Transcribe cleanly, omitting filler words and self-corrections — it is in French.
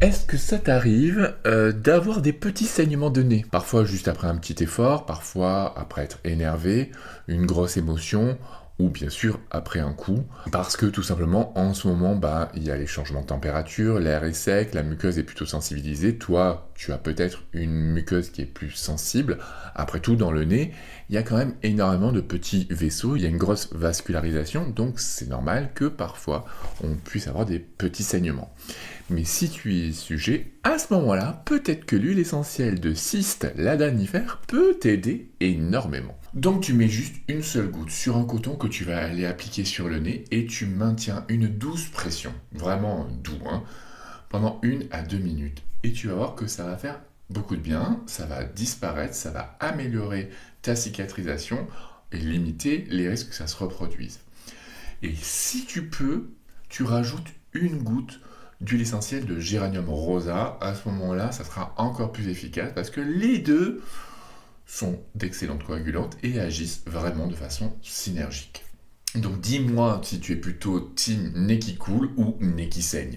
Est-ce que ça t'arrive d'avoir des petits saignements de nez? Parfois juste après un petit effort, parfois après être énervé, une grosse émotion, ou bien sûr après un coup. Parce que tout simplement, en ce moment, il y a les changements de température, l'air est sec, la muqueuse est plutôt sensibilisée. Toi, tu as peut-être une muqueuse qui est plus sensible. Après tout, dans le nez, il y a quand même énormément de petits vaisseaux, il y a une grosse vascularisation, donc c'est normal que parfois on puisse avoir des petits saignements. Mais si tu y es sujet, à ce moment-là, peut-être que l'huile essentielle de cyste ladanifère peut t'aider énormément. Donc tu mets juste une seule goutte sur un coton que tu vas aller appliquer sur le nez et tu maintiens une douce pression, vraiment doux, hein, pendant 1 à 2 minutes. Et tu vas voir que ça va faire beaucoup de bien, ça va disparaître, ça va améliorer ta cicatrisation et limiter les risques que ça se reproduise. Et si tu peux, tu rajoutes une goutte d'huile essentielle de géranium rosa. À ce moment-là, ça sera encore plus efficace parce que les deux sont d'excellentes coagulantes et agissent vraiment de façon synergique. Donc dis-moi si tu es plutôt team nez qui coule ou nez qui saigne.